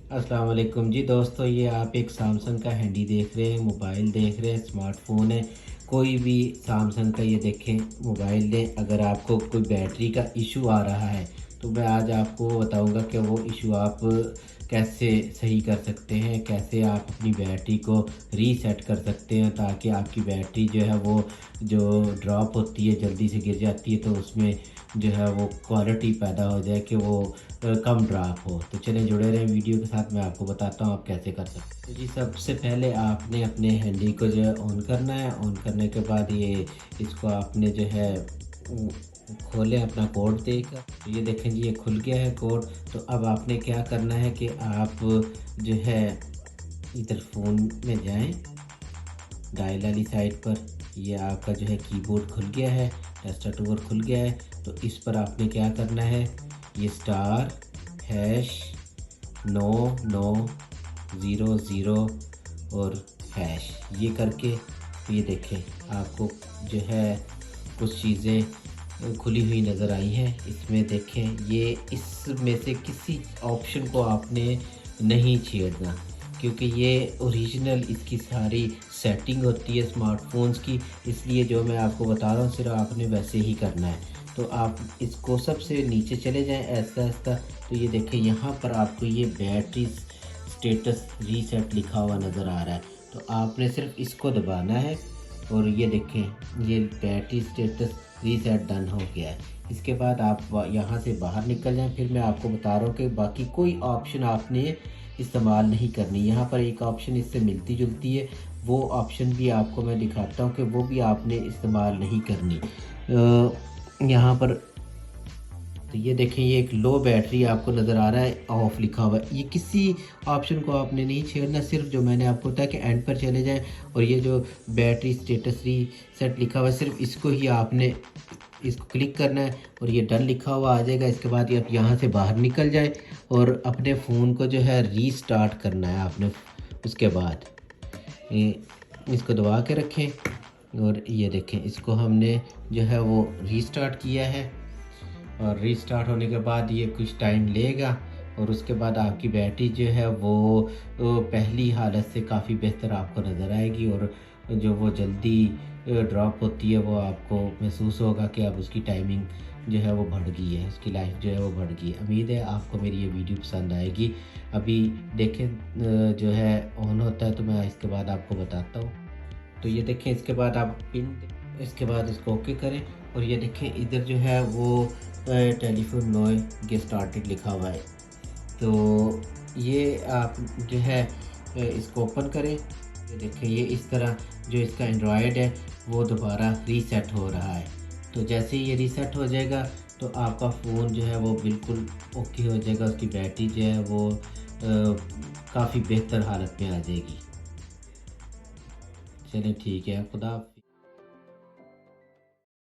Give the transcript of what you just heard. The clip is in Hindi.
अस्सलाम वालेकुम जी दोस्तों, ये आप एक सैमसंग का हैंडी देख रहे हैं, मोबाइल देख रहे हैं, स्मार्टफ़ोन है। कोई भी सैमसंग का ये देखें मोबाइल लें, अगर आपको कोई बैटरी का इशू आ रहा है तो मैं आज आपको बताऊंगा कि वो इशू आप कैसे सही कर सकते हैं, कैसे आप अपनी बैटरी को रीसेट कर सकते हैं ताकि आपकी बैटरी जो है वो जो ड्रॉप होती है, जल्दी से गिर जाती है, तो उसमें जो है वो क्वालिटी पैदा हो जाए कि वो कम ड्रॉप हो। तो चलें जुड़े रहें वीडियो के साथ, मैं आपको बताता हूँ आप कैसे कर सकते हैं। तो जी सबसे पहले आपने अपने हैंडी को जो है ऑन करना है। ऑन करने के बाद ये इसको आपने जो है खोलें अपना कोड देकर। तो ये देखें जी, ये खुल गया है कोड। तो अब आपने क्या करना है कि आप जो है इधर फ़ोन में जाएं, डायल वाली साइड पर। ये आपका जो है कीबोर्ड खुल गया है, टैस्टाटूर खुल गया है। तो इस पर आपने क्या करना है, ये स्टार हैश 9900 और हैश ये करके, तो ये देखें आपको जो है कुछ चीज़ें खुली हुई नज़र आई हैं। इसमें देखें, ये इसमें से किसी ऑप्शन को आपने नहीं छेड़ना, क्योंकि ये ओरिजिनल इसकी सारी सेटिंग होती है स्मार्टफोन्स की। इसलिए जो मैं आपको बता रहा हूँ सिर्फ आपने वैसे ही करना है। तो आप इसको सबसे नीचे चले जाएं ऐसा ऐसा। तो ये देखें, यहाँ पर आपको ये बैटरी स्टेटस रीसेट लिखा हुआ नज़र आ रहा है। तो आपने सिर्फ इसको दबाना है और ये देखें, ये बैटरी स्टेटस रीसेट डन हो गया है। इसके बाद आप यहाँ से बाहर निकल जाएं। फिर मैं आपको बता रहा हूँ कि बाकी कोई ऑप्शन आपने इस्तेमाल नहीं करनी। यहाँ पर एक ऑप्शन इससे मिलती जुलती है, वो ऑप्शन भी आपको मैं दिखाता हूँ कि वो भी आपने इस्तेमाल नहीं करनी। यहाँ पर तो ये देखें, ये एक लो बैटरी आपको नज़र आ रहा है, ऑफ लिखा हुआ है। ये किसी ऑप्शन को आपने नहीं छेड़ना, सिर्फ जो मैंने आपको बताया कि एंड पर चले जाएं और ये जो बैटरी स्टेटस रीसेट लिखा हुआ है, सिर्फ इसको ही आपने इसको क्लिक करना है और ये डन लिखा हुआ आ जाएगा। इसके बाद ये आप यहाँ से बाहर निकल जाए और अपने फ़ोन को जो है रीस्टार्ट करना है आपने। उसके बाद ये इसको दबा के रखें और ये देखें, इसको हमने जो है वो रीस्टार्ट किया है। और रीस्टार्ट होने के बाद ये कुछ टाइम लेगा और उसके बाद आपकी बैटरी जो है वो पहली हालत से काफ़ी बेहतर आपको नज़र आएगी और जो वो जल्दी ड्रॉप होती है वो आपको महसूस होगा कि अब उसकी टाइमिंग जो है वो बढ़ गई है, उसकी लाइफ जो है वो बढ़ गई है। उम्मीद है आपको मेरी ये वीडियो पसंद आएगी। अभी देखें जो है ऑन होता है, तो मैं इसके बाद आपको बताता हूँ। तो ये देखें, इसके बाद आप पिन, इसके बाद इसको ओके करें और ये देखें इधर जो है वो टेलीफोन नॉय गेट स्टार्टेड लिखा हुआ है। तो ये आप जो है इसको ओपन करें। ये देखें, ये इस तरह जो इसका एंड्रॉयड है वो दोबारा रीसेट हो रहा है। तो जैसे ही ये रीसेट हो जाएगा तो आपका फ़ोन जो है वो बिल्कुल ओके हो जाएगा, उसकी बैटरी जो है वो काफ़ी बेहतर हालत में आ जाएगी। चलिए ठीक है, खुदा।